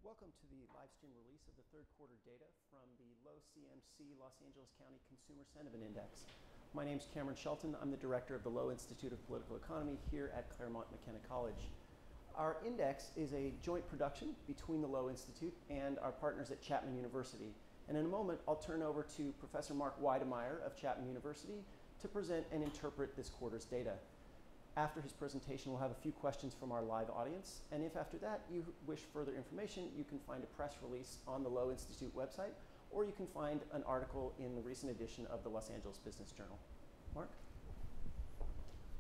Welcome to the live stream release of the third quarter data from the Lowe-CMC Los Angeles County Consumer Sentiment Index. My name is Cameron Shelton. I'm the director of the Lowe Institute of Political Economy here at Claremont McKenna College. Our index is a joint production between the Lowe Institute and our partners at Chapman University. And in a moment, I'll turn over to Professor Marc Weidenmier of Chapman University to present and interpret this quarter's data. After his presentation, we'll have a few questions from our live audience. And if after that you wish further information, you can find a press release on the Lowe Institute website, or you can find an article in the recent edition of the Los Angeles Business Journal. Marc?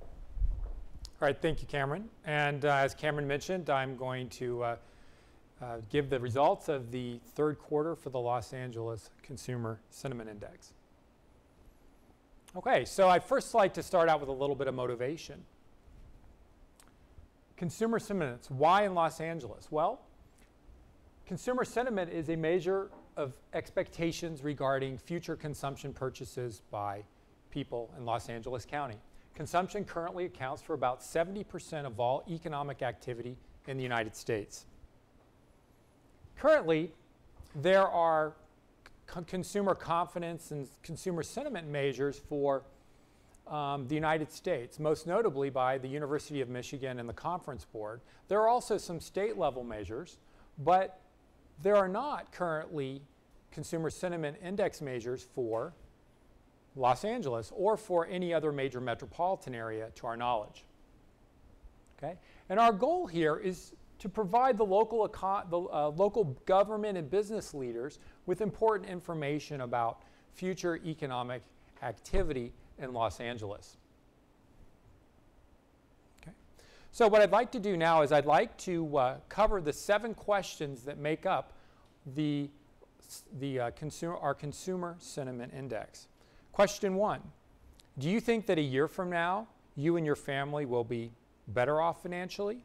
All right, thank you, Cameron. And as Cameron mentioned, I'm going to give the results of the third quarter for the Los Angeles Consumer Sentiment Index. Okay, so I'd first like to start out with a little bit of motivation. Consumer sentiments, why in Los Angeles? Well, consumer sentiment is a measure of expectations regarding future consumption purchases by people in Los Angeles County. Consumption currently accounts for about 70% of all economic activity in the United States. Currently, there are consumer confidence and consumer sentiment measures for the United States, most notably by the University of Michigan and the Conference Board. There are also some state-level measures, but there are not currently consumer sentiment index measures for Los Angeles or for any other major metropolitan area to our knowledge. Okay? And our goal here is to provide the local government and business leaders with important information about future economic activity in Los Angeles. Okay. So what I'd like to do now is I'd like to cover the 7 questions that make up our Consumer Sentiment Index. Question 1, do you think that a year from now you and your family will be better off financially,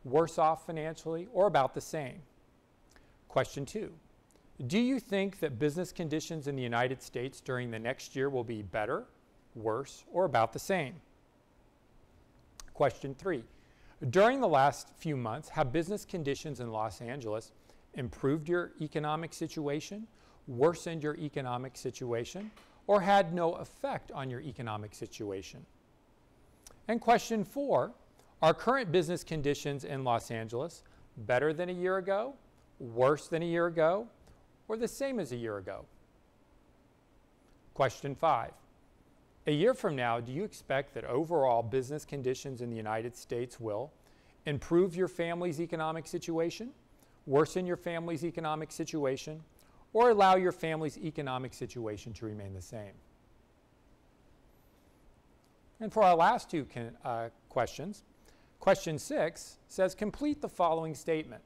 worse off financially, or about the same? Question 2, do you think that business conditions in the United States during the next year will be better, worse, or about the same? Question 3, during the last few months, have business conditions in Los Angeles improved your economic situation, worsened your economic situation, or had no effect on your economic situation? And question 4, are current business conditions in Los Angeles better than a year ago, worse than a year ago, or the same as a year ago? Question 5, a year from now, do you expect that overall business conditions in the United States will improve your family's economic situation, worsen your family's economic situation, or allow your family's economic situation to remain the same? And for our last 2 questions, question 6 says, complete the following statement.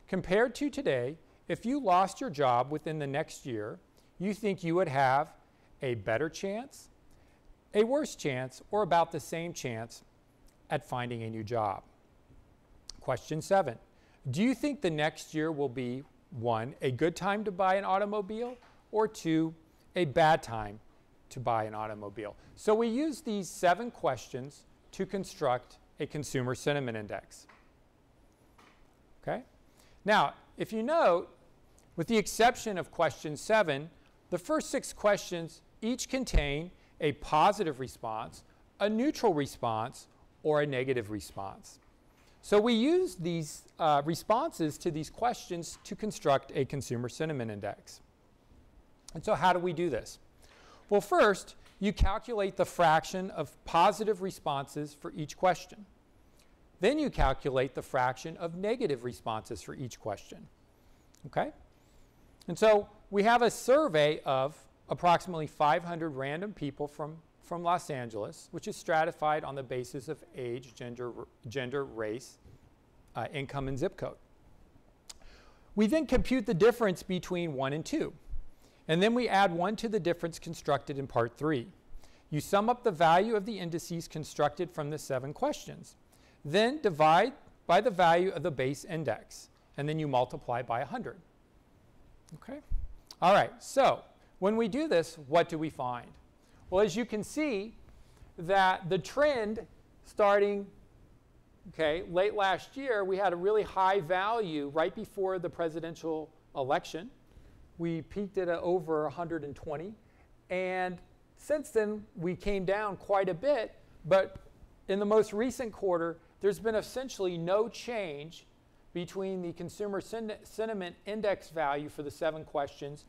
Compared to today, if you lost your job within the next year, you think you would have a better chance, a worse chance, or about the same chance at finding a new job? Question 7, do you think the next year will be 1, a good time to buy an automobile, or 2, a bad time to buy an automobile? So we use these 7 questions to construct a consumer sentiment index. Okay? Now, if you note, with the exception of question 7, the first 6 questions each contain a positive response, a neutral response, or a negative response. So we use these responses to these questions to construct a consumer sentiment index. And so how do we do this? Well, first, you calculate the fraction of positive responses for each question. Then you calculate the fraction of negative responses for each question. Okay? And so we have a survey of approximately 500 random people from Los Angeles, which is stratified on the basis of age, gender, race, income, and zip code. We then compute the difference between 1 and 2. And then we add 1 to the difference constructed in part 3. You sum up the value of the indices constructed from the 7 questions. Then divide by the value of the base index. And then you multiply by 100. Okay? All right, so when we do this, what do we find? Well, as you can see, that the trend starting okay, late last year, we had a really high value right before the presidential election. We peaked at over 120. And since then, we came down quite a bit. But in the most recent quarter, there's been essentially no change between the consumer sentiment index value for the 7 questions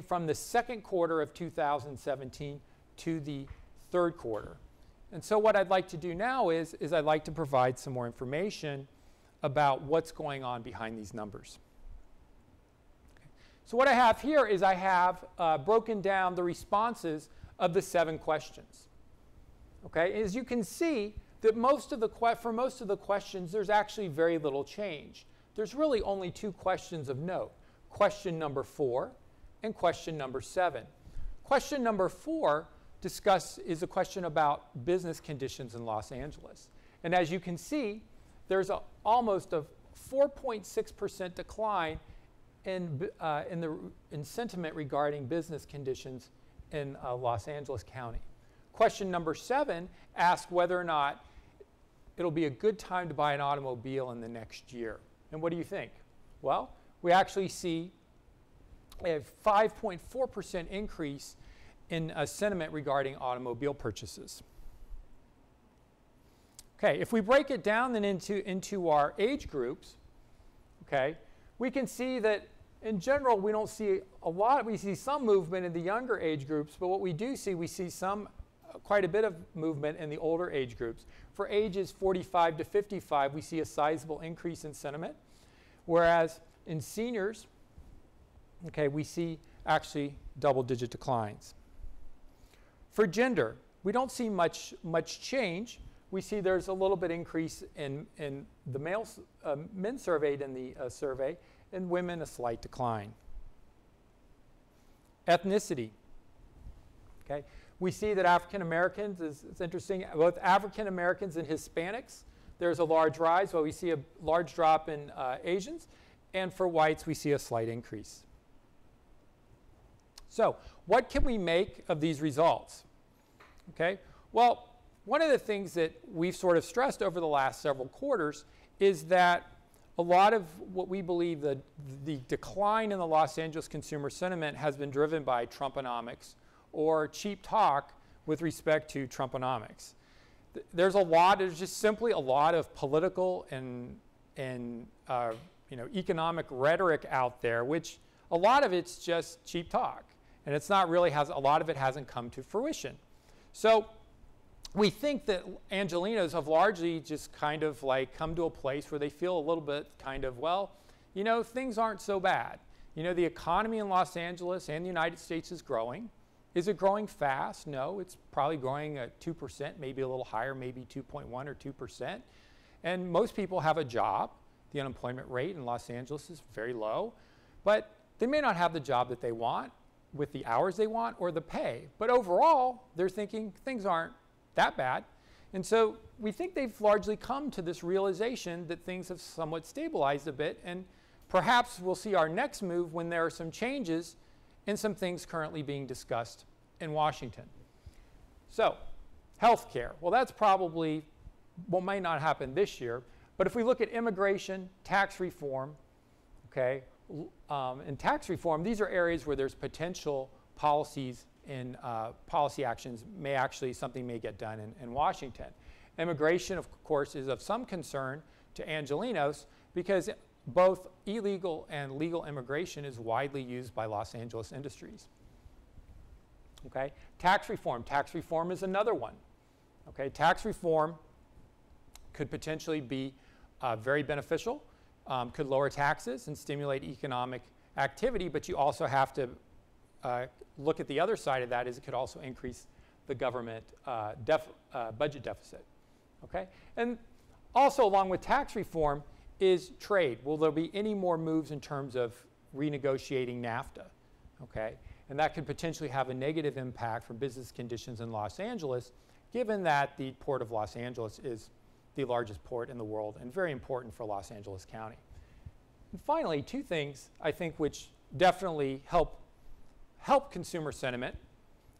from the second quarter of 2017 to the third quarter. And so what I'd like to do now is I'd like to provide some more information about what's going on behind these numbers. Okay. So what I have here is I have broken down the responses of the 7 questions. Okay, as you can see, that for most of the questions, there's actually very little change. There's really only 2 questions of note, question number 4 and question number 7. Question number 4 is a question about business conditions in Los Angeles. And as you can see, there's almost a 4.6% decline in sentiment regarding business conditions in Los Angeles County. Question number 7 asks whether or not it'll be a good time to buy an automobile in the next year. And what do you think? Well, we actually see a 5.4% increase in sentiment regarding automobile purchases. Okay, if we break it down then into our age groups, okay, we can see that in general we don't see a lot. We see some movement in the younger age groups, but what we do see, we see quite a bit of movement in the older age groups. For ages 45 to 55, we see a sizable increase in sentiment, whereas in seniors, okay, we see actually double-digit declines. For gender, we don't see much change. We see there's a little bit increase in the men surveyed in the survey, and women a slight decline. Ethnicity, okay. We see that African Americans, it's interesting, both African Americans and Hispanics, there's a large rise, while we see a large drop in Asians, and for whites, we see a slight increase. So, what can we make of these results? Okay, well, one of the things that we've sort of stressed over the last several quarters is that a lot of what we believe the decline in the Los Angeles consumer sentiment has been driven by Trumponomics, or cheap talk with respect to Trumponomics. There's just simply a lot of political and economic rhetoric out there, which a lot of it's just cheap talk, and it's not really a lot of it hasn't come to fruition. So we think that Angelenos have largely just kind of like come to a place where they feel a little bit kind of, well, things aren't so bad. The economy in Los Angeles and the United States is growing. Is it growing fast? No, it's probably growing at 2%, maybe a little higher, maybe 2.1 or 2%. And most people have a job. The unemployment rate in Los Angeles is very low, but they may not have the job that they want with the hours they want or the pay. But overall, they're thinking things aren't that bad. And so we think they've largely come to this realization that things have somewhat stabilized a bit, and perhaps we'll see our next move when there are some changes in some things currently being discussed in Washington. So, healthcare. Well, that's probably what might not happen this year, but if we look at immigration, tax reform, okay, in tax reform, these are areas where there's potential policies and policy actions something may get done in Washington. Immigration, of course, is of some concern to Angelenos because both illegal and legal immigration is widely used by Los Angeles industries. Okay, tax reform. Tax reform is another one. Okay, tax reform could potentially be very beneficial, could lower taxes and stimulate economic activity, but you also have to look at the other side of that is it could also increase the government budget deficit. Okay, and also along with tax reform is trade. Will there be any more moves in terms of renegotiating NAFTA? Okay, and that could potentially have a negative impact for business conditions in Los Angeles, given that the Port of Los Angeles is the largest port in the world and very important for Los Angeles County. And finally, 2 things I think which definitely help consumer sentiment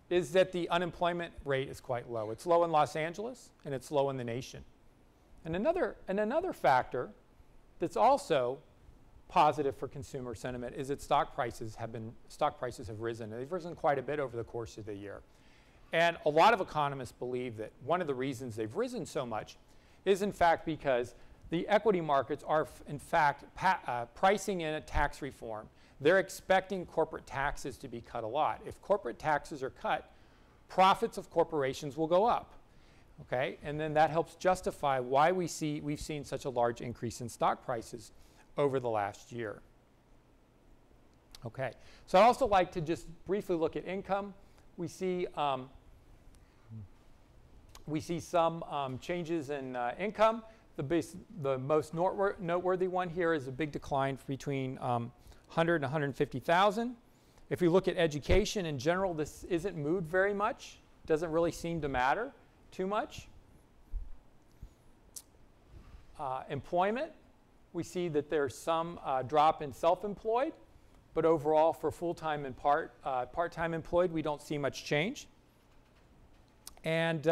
is that the unemployment rate is quite low. It's low in Los Angeles and it's low in the nation. And another factor that's also positive for consumer sentiment is that stock prices have risen. They've risen quite a bit over the course of the year. And a lot of economists believe that one of the reasons they've risen so much is in fact because the equity markets are in fact pricing in a tax reform. They're expecting corporate taxes to be cut a lot. If corporate taxes are cut, profits of corporations will go up. Okay? And then that helps justify why we've seen such a large increase in stock prices over the last year. Okay. So I'd also like to just briefly look at income. We see some changes in income. The most noteworthy one here is a big decline between 100 and 150,000. If we look at education in general, this isn't moved very much. Doesn't really seem to matter too much. Employment, we see that there's some drop in self-employed, but overall for full-time and part-time employed, we don't see much change. And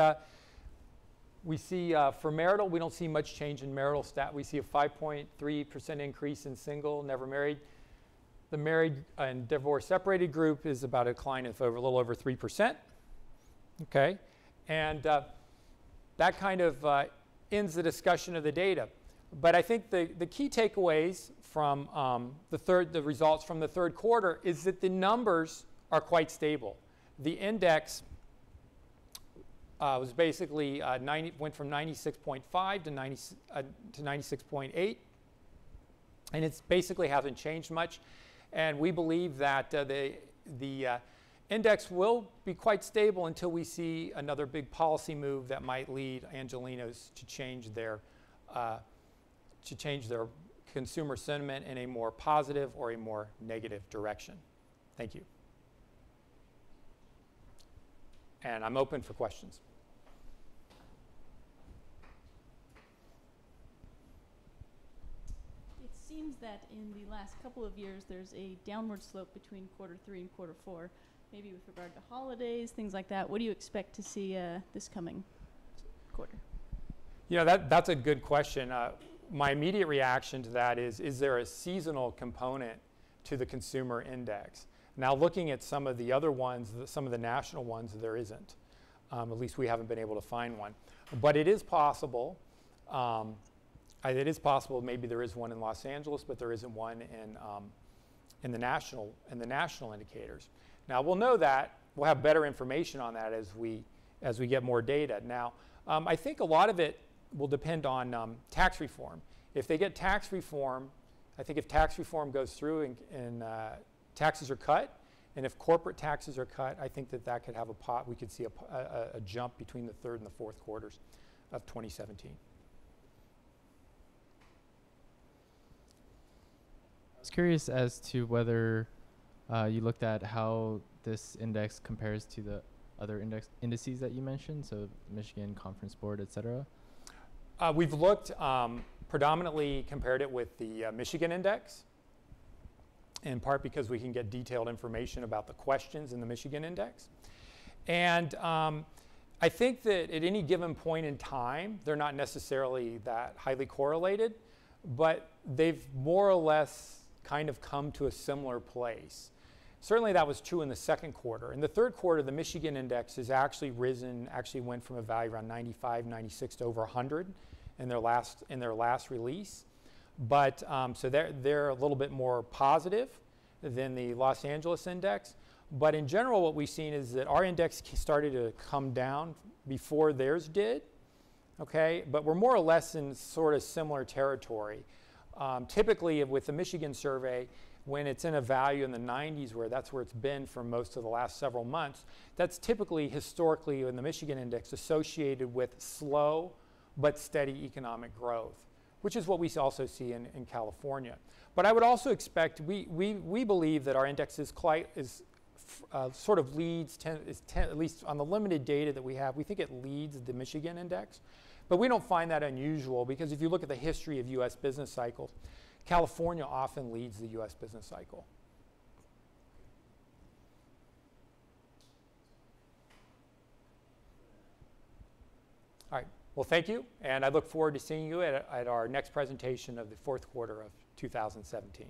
we see for marital, we don't see much change in marital stat. We see a 5.3% increase in single, never married. The married and divorce separated group is about a decline of a little over 3%. Okay, and that kind of ends the discussion of the data. But I think the key takeaways from the results from the third quarter is that the numbers are quite stable. The index was basically went from 96.5 to 96.8, and it basically hasn't changed much. And we believe that the index will be quite stable until we see another big policy move that might lead Angelenos to change their consumer sentiment in a more positive or a more negative direction. Thank you. And I'm open for questions. It seems that in the last couple of years, there's a downward slope between quarter 3 and quarter 4, maybe with regard to holidays, things like that. What do you expect to see this coming quarter? Yeah, that's a good question. My immediate reaction to that is there a seasonal component to the consumer index? Now, looking at some of the other ones, some of the national ones, there isn't. At least we haven't been able to find one. But it is possible. It is possible maybe there is one in Los Angeles, but there isn't one in the national indicators. Now, we'll know that. We'll have better information on that as we get more data. Now, I think a lot of it will depend on tax reform. If they get tax reform, I think if tax reform goes through and taxes are cut, and if corporate taxes are cut, I think that could have we could see a jump between the third and the fourth quarters of 2017. I was curious as to whether you looked at how this index compares to the other indices that you mentioned, so Michigan Conference Board, et cetera. We've looked predominantly compared it with the Michigan index, in part because we can get detailed information about the questions in the Michigan index. And I think that at any given point in time, they're not necessarily that highly correlated, but they've more or less kind of come to a similar place. Certainly that was true in the second quarter. In the third quarter, the Michigan index has actually went from a value around 95, 96 to over 100 in their last release. But so they're a little bit more positive than the Los Angeles index. But in general, what we've seen is that our index started to come down before theirs did. Okay, but we're more or less in sort of similar territory. Typically, with the Michigan survey, when it's in a value in the 90s, that's where it's been for most of the last several months, that's typically historically in the Michigan index associated with slow but steady economic growth, which is what we also see in California. But I would also expect, we believe that our index sort of leads, at least on the limited data that we have, we think it leads the Michigan index. But we don't find that unusual because if you look at the history of U.S. business cycles, California often leads the U.S. business cycle. All right, Well, thank you, and I look forward to seeing you at our next presentation of the fourth quarter of 2017.